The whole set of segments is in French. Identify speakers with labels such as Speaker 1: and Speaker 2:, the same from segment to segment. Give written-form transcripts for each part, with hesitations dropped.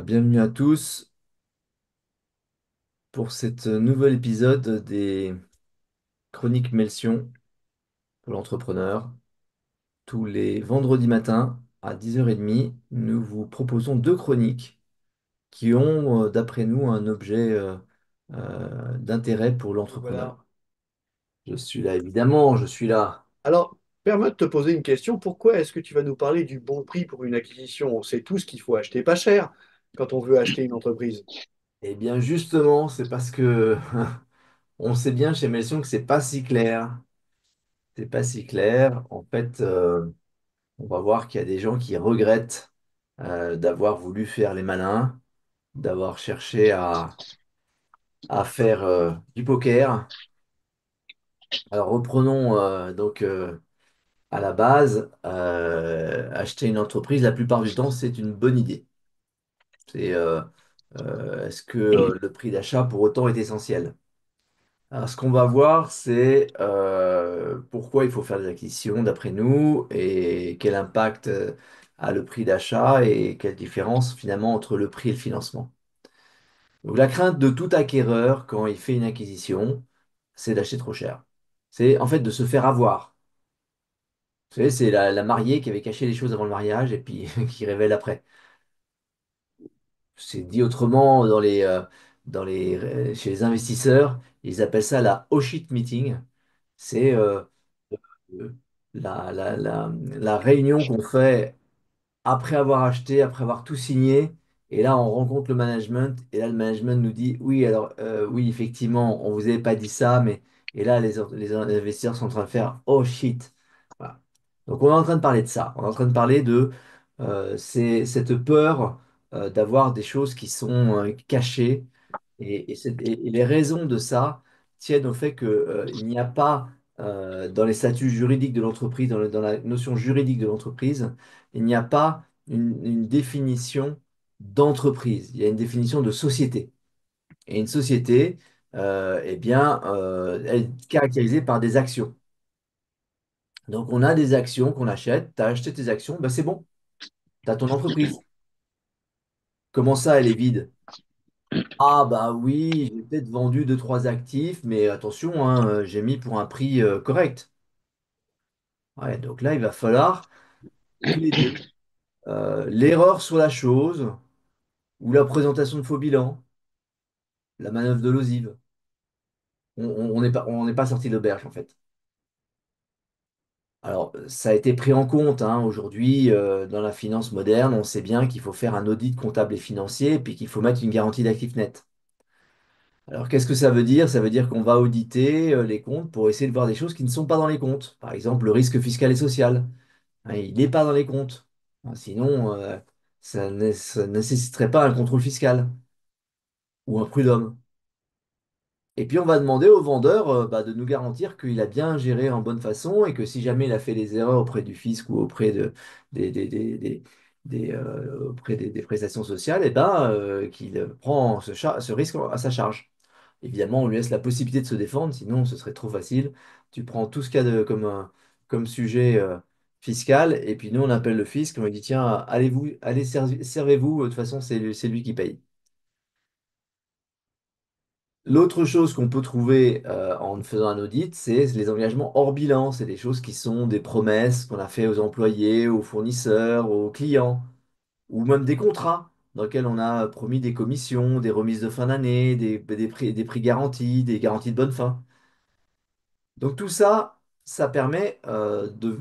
Speaker 1: Bienvenue à tous pour cet nouvel épisode des Chroniques Melsion pour l'entrepreneur. Tous les vendredis matins à 10h30, nous vous proposons deux chroniques qui ont, d'après nous, un objet d'intérêt pour
Speaker 2: Me voilà.
Speaker 1: l'entrepreneur. Je suis là, évidemment, je suis là.
Speaker 2: Alors, permets de te poser une question. Pourquoi est-ce que tu vas nous parler du bon prix pour une acquisition? On sait tous qu'il faut acheter pas cher quand on veut acheter une entreprise.
Speaker 1: Eh bien, justement, c'est parce que on sait bien chez Melsion que c'est pas si clair. C'est pas si clair. En fait, on va voir qu'il y a des gens qui regrettent d'avoir voulu faire les malins, d'avoir cherché à faire du poker. Alors reprenons à la base, acheter une entreprise, la plupart du temps, c'est une bonne idée. Est-ce que le prix d'achat pour autant est essentiel? Alors, ce qu'on va voir, c'est pourquoi il faut faire des acquisitions d'après nous et quel impact a le prix d'achat et quelle différence finalement entre le prix et le financement. Donc, la crainte de tout acquéreur quand il fait une acquisition, c'est d'acheter trop cher. C'est en fait de se faire avoir. Vous savez, c'est la mariée qui avait caché les choses avant le mariage et puis qui révèle après. C'est dit autrement chez les investisseurs, ils appellent ça la oh shit meeting. C'est euh, la réunion qu'on fait après avoir acheté, après avoir tout signé, et là on rencontre le management, et là le management nous dit oui, alors oui, effectivement, on vous avait pas dit ça, mais et là les investisseurs sont en train de faire oh shit. Voilà. Donc on est en train de parler de ça, on est en train de parler de cette peur d'avoir des choses qui sont cachées, et les raisons de ça tiennent au fait que il n'y a pas dans les statuts juridiques de l'entreprise, dans la notion juridique de l'entreprise, il n'y a pas une définition d'entreprise, il y a une définition de société. Et une société, eh bien, elle est caractérisée par des actions. Donc, on a des actions qu'on achète, tu as acheté tes actions, ben c'est bon, tu as ton entreprise. Comment ça, elle est vide? Ah bah oui, j'ai peut-être vendu deux, trois actifs, mais attention, hein, j'ai mis pour un prix correct. Ouais, donc là, il va falloir tous les deux. L'erreur sur la chose ou la présentation de faux bilan, la manœuvre de l'osive. On n'est pas sorti de l'auberge en fait. Alors, ça a été pris en compte hein, aujourd'hui dans la finance moderne. On sait bien qu'il faut faire un audit comptable et financier et puis qu'il faut mettre une garantie d'actifs nets. Alors, qu'est-ce que ça veut dire? Ça veut dire qu'on va auditer les comptes pour essayer de voir des choses qui ne sont pas dans les comptes. Par exemple, le risque fiscal et social. Hein, il n'est pas dans les comptes. Hein, sinon, ça ne nécessiterait pas un contrôle fiscal ou un prud'homme. Et puis on va demander au vendeur bah, de nous garantir qu'il a bien géré en bonne façon et que si jamais il a fait des erreurs auprès du fisc ou auprès des prestations sociales, et ben, qu'il prend ce risque à sa charge. Évidemment, on lui laisse la possibilité de se défendre, sinon ce serait trop facile. Tu prends tout ce qu'il y a comme sujet fiscal et puis nous on appelle le fisc, on lui dit tiens, allez servez-vous, de toute façon c'est lui qui paye. L'autre chose qu'on peut trouver en faisant un audit, c'est les engagements hors bilan. C'est des choses qui sont des promesses qu'on a fait aux employés, aux fournisseurs, aux clients, ou même des contrats dans lesquels on a promis des commissions, des remises de fin d'année, des prix garantis, des garanties de bonne fin. Donc tout ça, ça permet de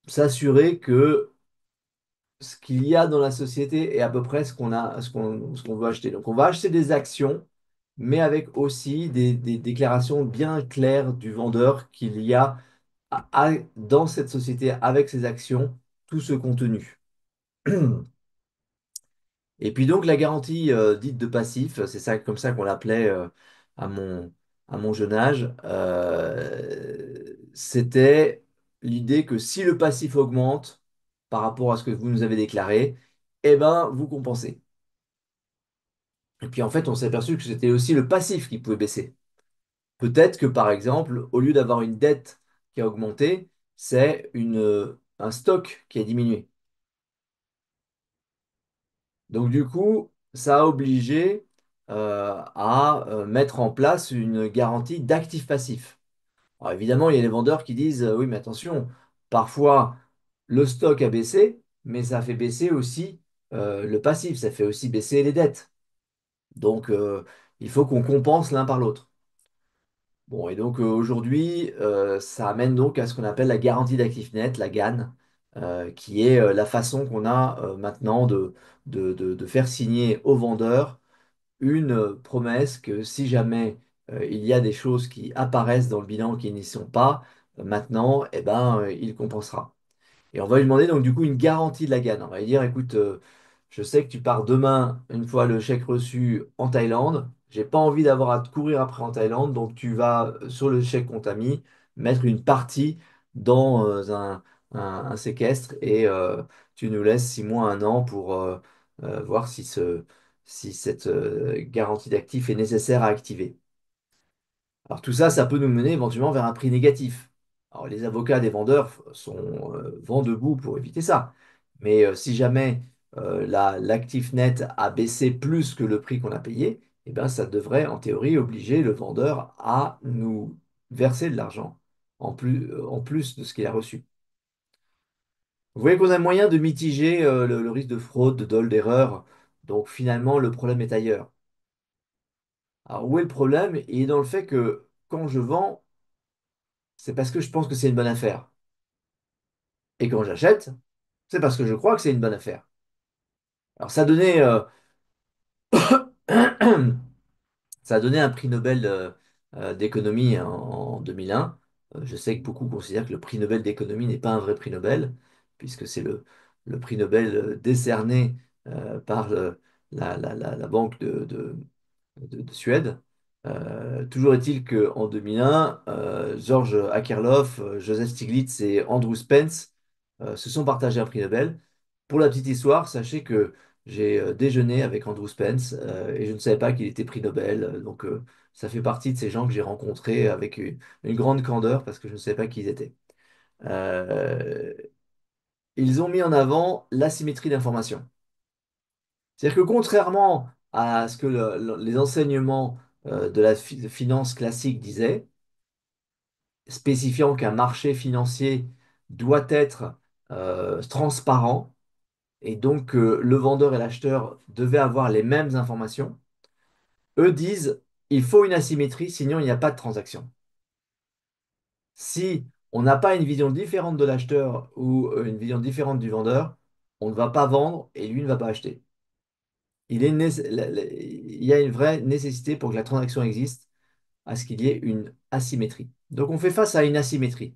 Speaker 1: s'assurer que ce qu'il y a dans la société est à peu près ce qu'on veut acheter. Donc on va acheter des actions, mais avec aussi des déclarations bien claires du vendeur qu'il y a dans cette société, avec ces actions, tout ce contenu. Et puis donc la garantie dite de passif, c'est ça comme ça qu'on l'appelait à mon jeune âge, c'était l'idée que si le passif augmente par rapport à ce que vous nous avez déclaré, eh ben vous compensez. Et puis en fait, on s'est aperçu que c'était aussi le passif qui pouvait baisser. Peut-être que par exemple, au lieu d'avoir une dette qui a augmenté, c'est un stock qui a diminué. Donc du coup, ça a obligé à mettre en place une garantie d'actifs passifs. Alors évidemment, il y a les vendeurs qui disent oui, mais attention, parfois le stock a baissé, mais ça fait baisser aussi le passif, ça fait aussi baisser les dettes. Donc il faut qu'on compense l'un par l'autre. Bon, et donc aujourd'hui, ça amène donc à ce qu'on appelle la garantie d'actifs nets, la GAN, qui est la façon qu'on a maintenant de faire signer aux vendeurs une promesse que si jamais il y a des choses qui apparaissent dans le bilan qui n'y sont pas, maintenant, eh ben, il compensera. Et on va lui demander donc du coup une garantie de la GAN. On va lui dire, écoute, je sais que tu pars demain, une fois le chèque reçu, en Thaïlande. J'ai pas envie d'avoir à te courir après en Thaïlande, donc tu vas, sur le chèque qu'on t'a mis, mettre une partie dans un séquestre et tu nous laisses 6 mois, un an pour voir si cette garantie d'actif est nécessaire à activer. Alors tout ça, ça peut nous mener éventuellement vers un prix négatif. Alors les avocats des vendeurs sont vent debout pour éviter ça. Mais si jamais l'actif net a baissé plus que le prix qu'on a payé, eh ben, ça devrait en théorie obliger le vendeur à nous verser de l'argent en plus de ce qu'il a reçu. Vous voyez qu'on a moyen de mitiger le risque de fraude, de dol, d'erreur. Donc finalement, le problème est ailleurs. Alors où est le problème? Il est dans le fait que quand je vends, c'est parce que je pense que c'est une bonne affaire. Et quand j'achète, c'est parce que je crois que c'est une bonne affaire. Alors ça donnait, ça a donné un prix Nobel d'économie en 2001. Je sais que beaucoup considèrent que le prix Nobel d'économie n'est pas un vrai prix Nobel, puisque c'est le prix Nobel décerné par la Banque de Suède. Toujours est-il qu'en 2001, George Akerlof, Joseph Stiglitz et Andrew Spence se sont partagés un prix Nobel. Pour la petite histoire, sachez que j'ai déjeuné avec Andrew Spence et je ne savais pas qu'il était prix Nobel. Donc ça fait partie de ces gens que j'ai rencontrés avec une grande candeur parce que je ne savais pas qui ils étaient. Euh, Ils ont mis en avant l'asymétrie d'information. C'est-à-dire que contrairement à ce que les enseignements de la finance classique disaient, spécifiant qu'un marché financier doit être transparent et donc que le vendeur et l'acheteur devaient avoir les mêmes informations, eux disent il faut une asymétrie, sinon il n'y a pas de transaction. Si on n'a pas une vision différente de l'acheteur ou une vision différente du vendeur, on ne va pas vendre et lui ne va pas acheter. Il y a une vraie nécessité pour que la transaction existe, à ce qu'il y ait une asymétrie. Donc on fait face à une asymétrie.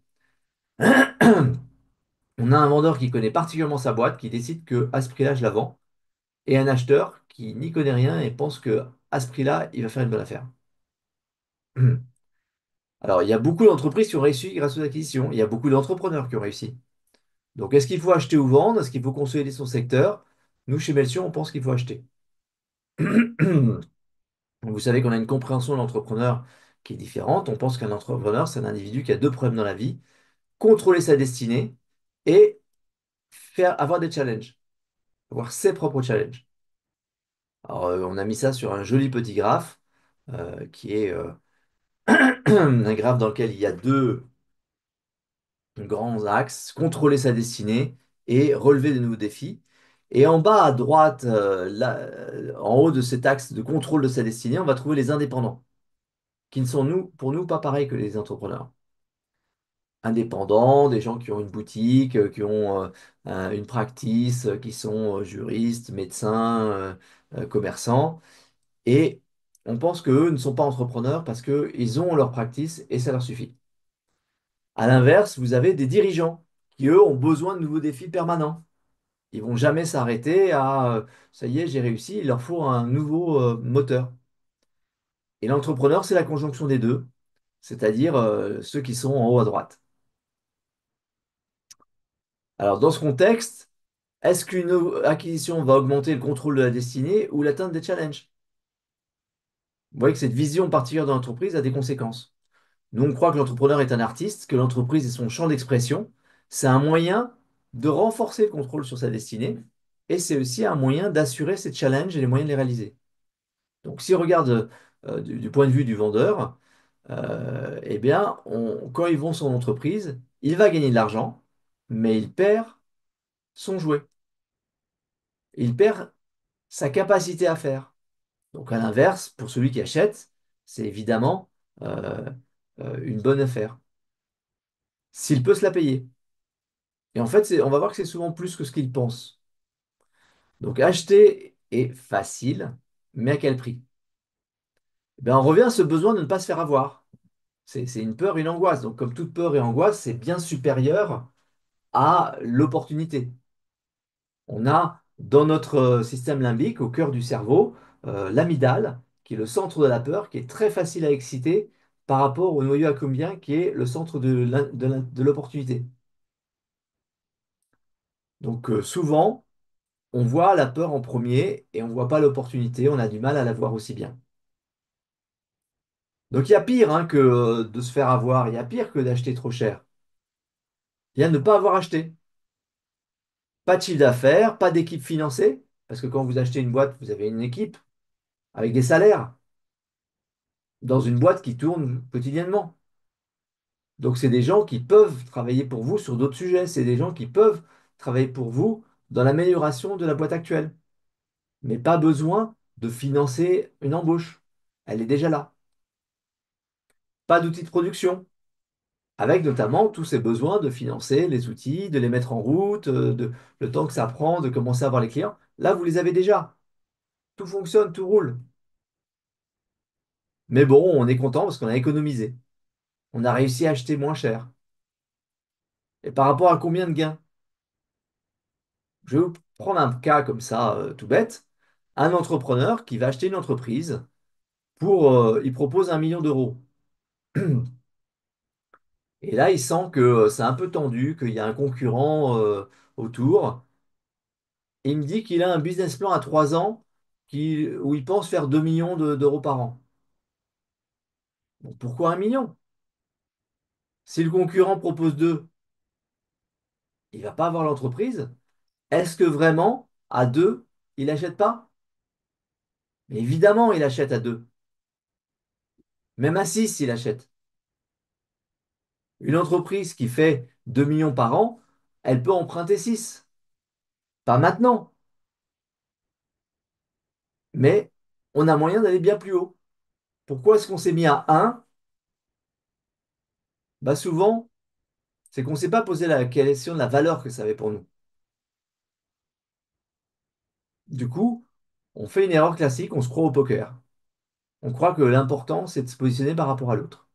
Speaker 1: On a un vendeur qui connaît particulièrement sa boîte, qui décide que à ce prix-là, je la vends, et un acheteur qui n'y connaît rien et pense que à ce prix-là, il va faire une bonne affaire. Alors, il y a beaucoup d'entreprises qui ont réussi grâce aux acquisitions. Il y a beaucoup d'entrepreneurs qui ont réussi. Donc, est-ce qu'il faut acheter ou vendre? Est-ce qu'il faut consolider son secteur? Nous, chez Melchior, on pense qu'il faut acheter. Vous savez qu'on a une compréhension de l'entrepreneur qui est différente. On pense qu'un entrepreneur, c'est un individu qui a deux problèmes dans la vie, contrôler sa destinée et avoir des challenges, avoir ses propres challenges. Alors, on a mis ça sur un joli petit graphe qui est un graphe dans lequel il y a deux grands axes, contrôler sa destinée et relever de nouveaux défis. Et en bas à droite, en haut de cet axe de contrôle de sa destinée, on va trouver les indépendants, qui ne sont pour nous pas pareils que les entrepreneurs. Indépendants, des gens qui ont une boutique, qui ont une practice, qui sont juristes, médecins, commerçants. Et on pense qu'eux ne sont pas entrepreneurs parce qu'ils ont leur practice et ça leur suffit. À l'inverse, vous avez des dirigeants qui, eux, ont besoin de nouveaux défis permanents. Ils vont jamais s'arrêter à ça y est, j'ai réussi, il leur faut un nouveau moteur. Et l'entrepreneur, c'est la conjonction des deux, c'est-à-dire ceux qui sont en haut à droite. Alors, dans ce contexte, est-ce qu'une acquisition va augmenter le contrôle de la destinée ou l'atteinte des challenges? Vous voyez que cette vision particulière de l'entreprise a des conséquences. Nous, on croit que l'entrepreneur est un artiste, que l'entreprise est son champ d'expression. C'est un moyen de renforcer le contrôle sur sa destinée et c'est aussi un moyen d'assurer ces challenges et les moyens de les réaliser. Donc, si on regarde du point de vue du vendeur, eh bien, quand il vend son entreprise, il va gagner de l'argent, mais il perd son jouet. Il perd sa capacité à faire. Donc, à l'inverse, pour celui qui achète, c'est évidemment euh, une bonne affaire, s'il peut se la payer. Et en fait, on va voir que c'est souvent plus que ce qu'il pense. Donc, acheter est facile, mais à quel prix? Eh bien, on revient à ce besoin de ne pas se faire avoir. C'est une peur, une angoisse. Donc, comme toute peur et angoisse, c'est bien supérieur à l'opportunité. On a dans notre système limbique, au cœur du cerveau, l'amygdale, qui est le centre de la peur, qui est très facile à exciter par rapport au noyau accumbien, qui est le centre de l'opportunité. Donc souvent, on voit la peur en premier et on ne voit pas l'opportunité, on a du mal à la voir aussi bien. Donc il y a pire hein, que de se faire avoir, il y a pire que d'acheter trop cher. Il y a ne pas avoir acheté. Pas de chiffre d'affaires, pas d'équipe financée, parce que quand vous achetez une boîte, vous avez une équipe avec des salaires dans une boîte qui tourne quotidiennement. Donc, c'est des gens qui peuvent travailler pour vous sur d'autres sujets. C'est des gens qui peuvent travailler pour vous dans l'amélioration de la boîte actuelle. Mais pas besoin de financer une embauche. Elle est déjà là. Pas d'outils de production, avec notamment tous ces besoins de financer les outils, de les mettre en route, le temps que ça prend de commencer à avoir les clients. Là, vous les avez déjà. Tout fonctionne, tout roule. Mais bon, on est content parce qu'on a économisé. On a réussi à acheter moins cher. Et par rapport à combien de gains? Je vais vous prendre un cas comme ça, tout bête. Un entrepreneur qui va acheter une entreprise il propose 1 million d'euros. Et là, il sent que c'est un peu tendu, qu'il y a un concurrent autour. Et il me dit qu'il a un business plan à 3 ans où il pense faire 2 millions d'euros par an. Bon, pourquoi 1 million? Si le concurrent propose 2, il va pas avoir l'entreprise. Est-ce que vraiment, à 2, il n'achète pas? Mais évidemment, il achète à 2. Même à 6, il achète. Une entreprise qui fait 2 millions par an, elle peut emprunter 6. Pas maintenant, mais on a moyen d'aller bien plus haut. Pourquoi est-ce qu'on s'est mis à 1? Bah souvent, c'est qu'on ne s'est pas posé la question de la valeur que ça avait pour nous. Du coup, on fait une erreur classique, on se croit au poker. On croit que l'important, c'est de se positionner par rapport à l'autre.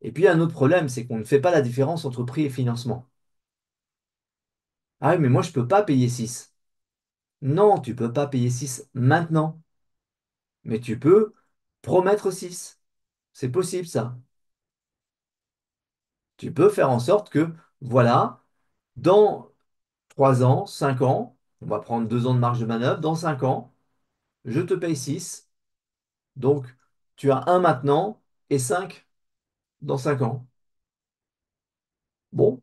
Speaker 1: Et puis, un autre problème, c'est qu'on ne fait pas la différence entre prix et financement. Ah oui, mais moi, je ne peux pas payer 6. Non, tu ne peux pas payer 6 maintenant, mais tu peux promettre 6. C'est possible, ça. Tu peux faire en sorte que, voilà, dans 3 ans, 5 ans, on va prendre 2 ans de marge de manœuvre, dans 5 ans, je te paye 6. Donc, tu as un maintenant et 5 dans 5 ans. Bon,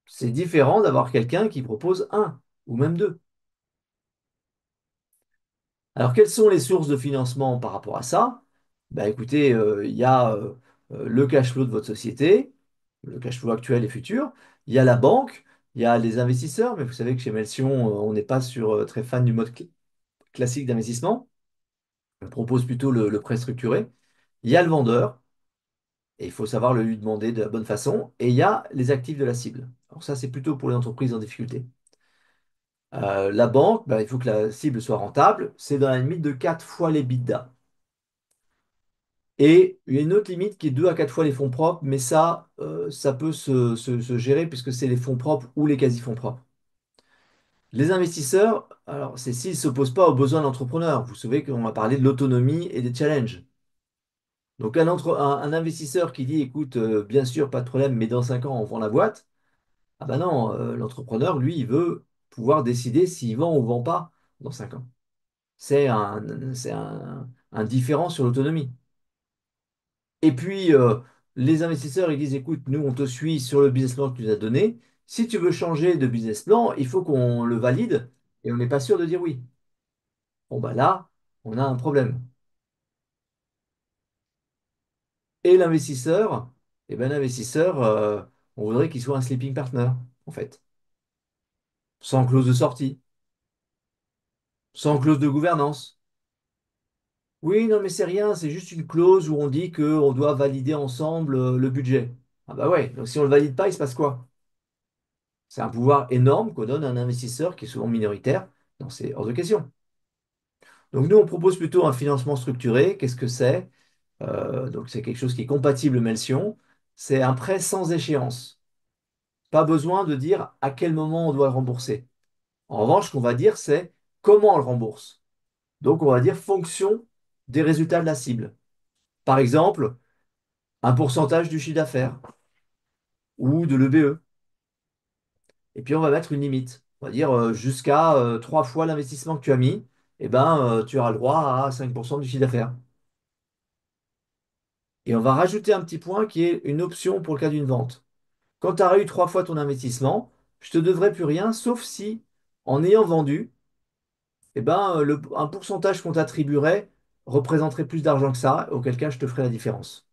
Speaker 1: c'est différent d'avoir quelqu'un qui propose un ou même 2. Alors, quelles sont les sources de financement par rapport à ça? Bah, écoutez, il y a le cash flow de votre société, le cash flow actuel et futur. Il y a la banque, il y a les investisseurs, mais vous savez que chez Melsion, on n'est pas très fan du mode classique d'investissement. On propose plutôt le prêt structuré. Il y a le vendeur, et il faut savoir le lui demander de la bonne façon. Et il y a les actifs de la cible. Alors ça, c'est plutôt pour les entreprises en difficulté. La banque, bah, il faut que la cible soit rentable. C'est dans la limite de 4 fois les l'EBITDA. Et il y a une autre limite qui est 2 à 4 fois les fonds propres, mais ça peut se gérer puisque c'est les fonds propres ou les quasi-fonds propres. Les investisseurs, alors c'est s'ils ne s'opposent pas aux besoins de l'entrepreneur. Vous savez qu'on va parler de l'autonomie et des challenges. Donc un investisseur qui dit, écoute, bien sûr, pas de problème, mais dans 5 ans, on vend la boîte. Ah ben non, l'entrepreneur, lui, il veut pouvoir décider s'il vend ou vend pas dans 5 ans. C'est un différent sur l'autonomie. Et puis, les investisseurs, ils disent, écoute, nous, on te suit sur le business plan que tu nous as donné. Si tu veux changer de business plan, il faut qu'on le valide et on n'est pas sûr de dire oui. Bon, bah là, on a un problème. Et l'investisseur, eh ben, l'investisseur, on voudrait qu'il soit un sleeping partner, en fait, sans clause de sortie, sans clause de gouvernance. Oui, non, mais c'est rien, c'est juste une clause où on dit qu'on doit valider ensemble le budget. Ah bah ouais, donc si on ne le valide pas, il se passe quoi? C'est un pouvoir énorme qu'on donne à un investisseur qui est souvent minoritaire. Non, c'est hors de question. Donc nous, on propose plutôt un financement structuré. Qu'est-ce que c'est? Donc c'est quelque chose qui est compatible Melsion. C'est un prêt sans échéance. Pas besoin de dire à quel moment on doit le rembourser. En revanche, ce qu'on va dire, c'est comment on le rembourse. Donc on va dire fonction des résultats de la cible. Par exemple, un pourcentage du chiffre d'affaires ou de l'EBE. Et puis on va mettre une limite. On va dire jusqu'à 3 fois l'investissement que tu as mis, eh ben, tu auras le droit à 5% du chiffre d'affaires. Et on va rajouter un petit point qui est une option pour le cas d'une vente. Quand tu auras eu 3 fois ton investissement, je te devrai plus rien, sauf si, en ayant vendu, eh ben, un pourcentage qu'on t'attribuerait représenterait plus d'argent que ça, auquel cas je te ferai la différence,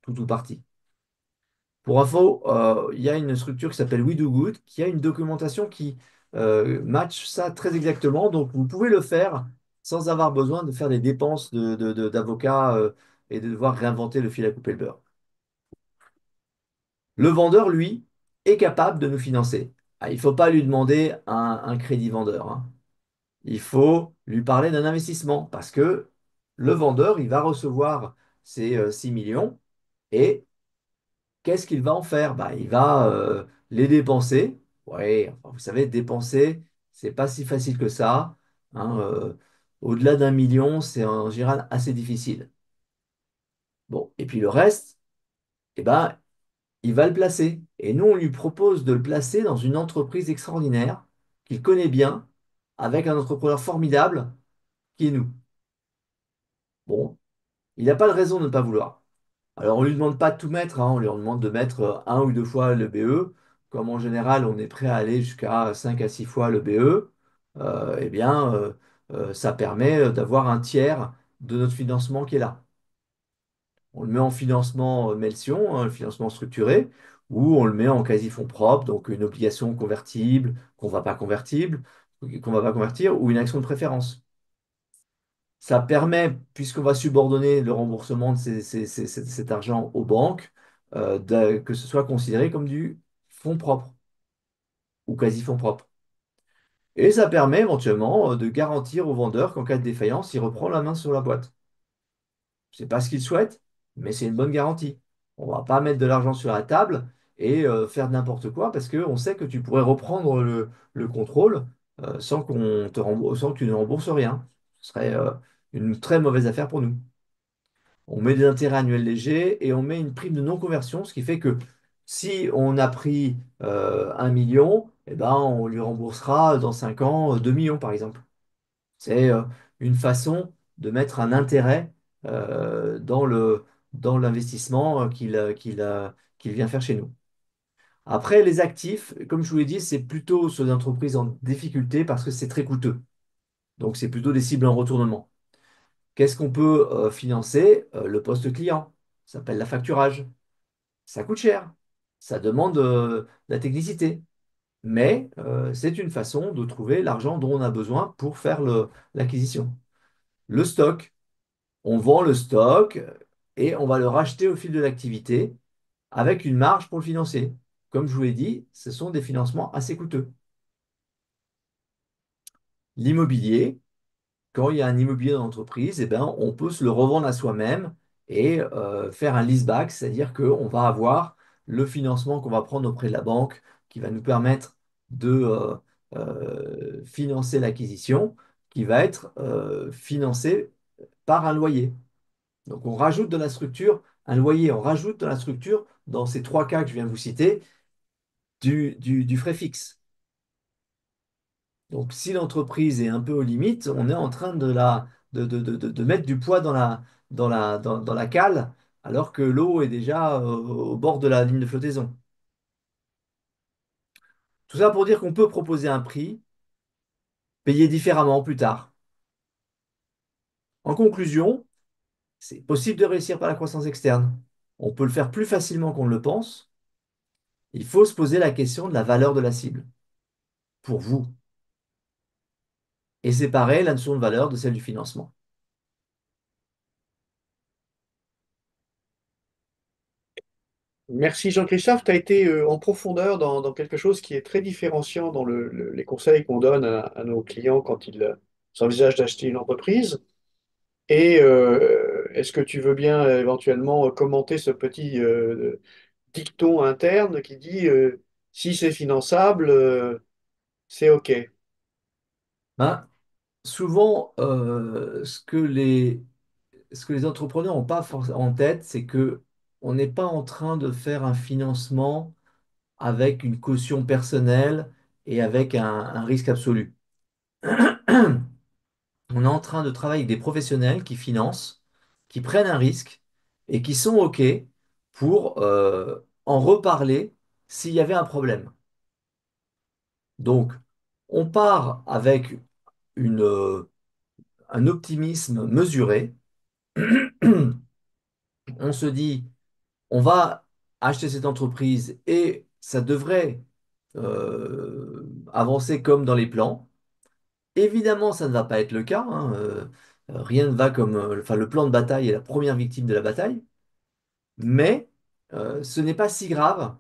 Speaker 1: tout ou partie. Pour info, il y a une structure qui s'appelle We Do Good, qui a une documentation qui match ça très exactement. Donc, vous pouvez le faire sans avoir besoin de faire des dépenses d'avocat et de devoir réinventer le fil à couper le beurre. Le vendeur, lui, est capable de nous financer. Ah, il ne faut pas lui demander un crédit vendeur, hein. Il faut lui parler d'un investissement parce que le vendeur, il va recevoir ses 6 millions et qu'est-ce qu'il va en faire? Bah, il va les dépenser. Oui, enfin, vous savez, dépenser, c'est pas si facile que ça, hein, au-delà d'1 million, c'est en général assez difficile. Bon, et puis le reste, eh ben, il va le placer. Et nous, on lui propose de le placer dans une entreprise extraordinaire qu'il connaît bien, avec un entrepreneur formidable qui est nous. Bon, il n'a pas de raison de ne pas vouloir. Alors, on ne lui demande pas de tout mettre, hein, on lui demande de mettre 1 ou 2 fois le BE. Comme en général, on est prêt à aller jusqu'à 5 à 6 fois le BE, eh bien, ça permet d'avoir un tiers de notre financement qui est là. On le met en financement Melsion, hein, le financement structuré, ou on le met en quasi-fonds propres, donc une obligation convertible qu'on va pas convertir, ou une action de préférence. Ça permet, puisqu'on va subordonner le remboursement de cet argent aux banques, que ce soit considéré comme du fonds propre ou quasi-fonds propre. Et ça permet éventuellement de garantir au vendeur qu'en cas de défaillance, il reprend la main sur la boîte. C'est pas ce qu'il souhaite, mais c'est une bonne garantie. On va pas mettre de l'argent sur la table et faire n'importe quoi parce qu'on sait que tu pourrais reprendre le contrôle sans que tu ne rembourses rien. Ce serait une très mauvaise affaire pour nous. On met des intérêts annuels légers et on met une prime de non-conversion, ce qui fait que si on a pris 1 million, eh ben, on lui remboursera dans 5 ans 2 millions, par exemple. C'est une façon de mettre un intérêt dans l'investissement qu'il vient faire chez nous. Après, les actifs, comme je vous l'ai dit, c'est plutôt sur des entreprises en difficulté parce que c'est très coûteux. Donc, c'est plutôt des cibles en retournement. Qu'est-ce qu'on peut financer? Le poste client. Ça s'appelle la facturage. Ça coûte cher. Ça demande de la technicité. Mais c'est une façon de trouver l'argent dont on a besoin pour faire l'acquisition. Le stock. On vend le stock et on va le racheter au fil de l'activité avec une marge pour le financer. Comme je vous l'ai dit, ce sont des financements assez coûteux. L'immobilier, quand il y a un immobilier dans l'entreprise, eh ben, on peut se le revendre à soi-même et faire un leaseback, c'est-à-dire qu'on va avoir le financement qu'on va prendre auprès de la banque qui va nous permettre de financer l'acquisition, qui va être financé par un loyer. Donc on rajoute de la structure, un loyer, on rajoute de la structure dans ces 3 cas que je viens de vous citer, du frais fixe. Donc, si l'entreprise est un peu aux limites, on est en train de mettre du poids dans la cale, alors que l'eau est déjà au bord de la ligne de flottaison. Tout ça pour dire qu'on peut proposer un prix payé différemment plus tard. En conclusion, c'est possible de réussir par la croissance externe. On peut le faire plus facilement qu'on ne le pense. Il faut se poser la question de la valeur de la cible pour vous et séparer la notion de valeur de celle du financement.
Speaker 2: Merci Jean-Christophe, tu as été en profondeur dans quelque chose qui est très différenciant dans les conseils qu'on donne à nos clients quand ils s'envisagent d'acheter une entreprise. Et est-ce que tu veux bien éventuellement commenter ce petit dicton interne qui dit si c'est finançable, c'est OK.
Speaker 1: Ben, souvent, ce que les entrepreneurs n'ont pas en tête, c'est que on n'est pas en train de faire un financement avec une caution personnelle et avec un risque absolu. On est en train de travailler avec des professionnels qui financent, qui prennent un risque et qui sont OK pour en reparler s'il y avait un problème. Donc, on part avec une, un optimisme mesuré. On se dit, on va acheter cette entreprise et ça devrait avancer comme dans les plans. Évidemment, ça ne va pas être le cas, hein, rien ne va comme, enfin, le plan de bataille est la première victime de la bataille. Mais ce n'est pas si grave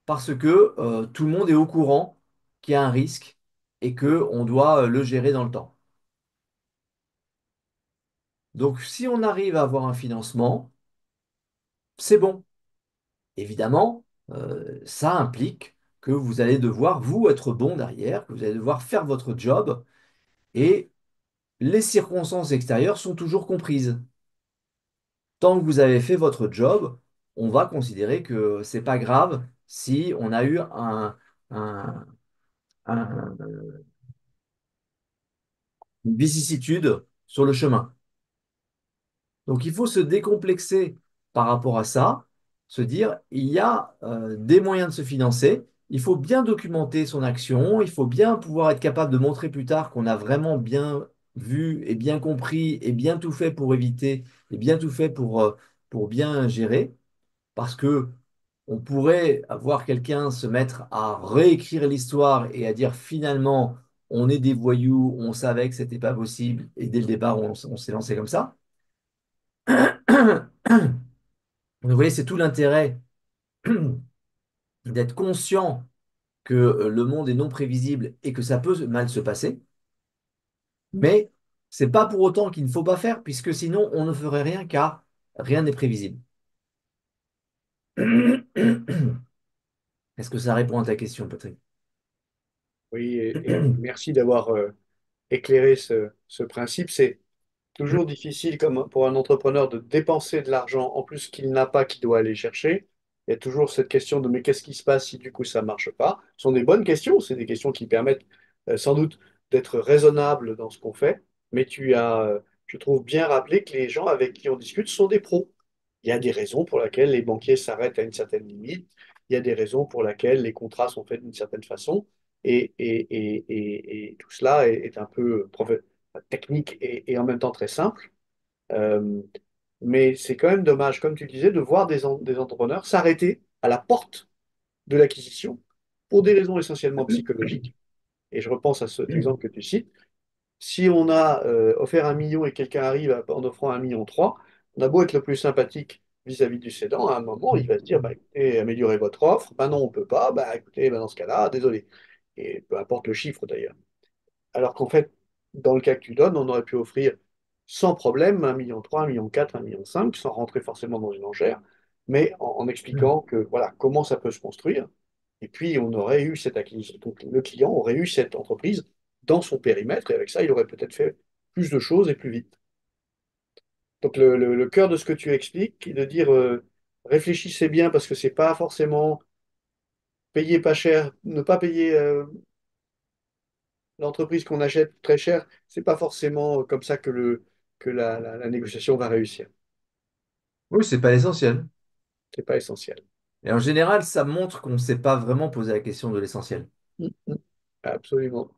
Speaker 1: parce que tout le monde est au courant qu'il y a un risque et que on doit le gérer dans le temps. Donc, si on arrive à avoir un financement, c'est bon. Évidemment, ça implique que vous allez devoir, vous, être bon derrière, que vous allez devoir faire votre job et les circonstances extérieures sont toujours comprises. Tant que vous avez fait votre job, on va considérer que c'est pas grave si on a eu un- un- une vicissitude sur le chemin. Donc il faut se décomplexer par rapport à ça, se dire il y a des moyens de se financer, il faut bien documenter son action, il faut bien pouvoir être capable de montrer plus tard qu'on a vraiment bien vu et bien compris et bien tout fait pour éviter et bien tout fait pour bien gérer, parce que on pourrait avoir quelqu'un se mettre à réécrire l'histoire et à dire finalement on est des voyous, on savait que c'était pas possible et dès le départ on s'est lancé comme ça. Vous voyez, c'est tout l'intérêt d'être conscient que le monde est non prévisible et que ça peut mal se passer, mais c'est pas pour autant qu'il ne faut pas faire, puisque sinon on ne ferait rien car rien n'est prévisible. Est-ce que ça répond à ta question, Patrick?
Speaker 2: Oui, et merci d'avoir éclairé ce principe. C'est toujours difficile comme pour un entrepreneur de dépenser de l'argent en plus qu'il n'a pas, qu'il doit aller chercher. Il y a toujours cette question de mais qu'est-ce qui se passe si du coup ça ne marche pas? Ce sont des bonnes questions, c'est des questions qui permettent sans doute d'être raisonnables dans ce qu'on fait, mais tu as, je trouve, bien rappelé que les gens avec qui on discute sont des pros. Il y a des raisons pour lesquelles les banquiers s'arrêtent à une certaine limite, il y a des raisons pour lesquelles les contrats sont faits d'une certaine façon, et tout cela est un peu technique et en même temps très simple. Euh, mais c'est quand même dommage, comme tu disais, de voir des entrepreneurs s'arrêter à la porte de l'acquisition pour des raisons essentiellement psychologiques. Et je repense à cet exemple que tu cites. Si on a offert 1 million et quelqu'un arrive en offrant 1,3 million, on a beau être le plus sympathique vis-à-vis du cédant, à un moment, il va se dire, bah, écoutez, améliorez votre offre. Bah non, on ne peut pas. Bah écoutez, bah, dans ce cas-là, désolé. Et peu importe le chiffre d'ailleurs. Alors qu'en fait, dans le cas que tu donnes, on aurait pu offrir sans problème 1,3 million, 1,4 million, 1,5 million, sans rentrer forcément dans une enchère, mais en expliquant que voilà comment ça peut se construire. Et puis, on aurait eu cette acquisition. Donc, le client aurait eu cette entreprise dans son périmètre, et avec ça, il aurait peut-être fait plus de choses et plus vite. Donc, le cœur de ce que tu expliques, est de dire réfléchissez bien parce que c'est pas forcément payer pas cher, ne pas payer l'entreprise qu'on achète très cher, c'est pas forcément comme ça que la négociation va réussir.
Speaker 1: Oui, c'est pas l'essentiel.
Speaker 2: C'est pas essentiel.
Speaker 1: Et en général, ça montre qu'on ne s'est pas vraiment posé la question de l'essentiel.
Speaker 2: Absolument.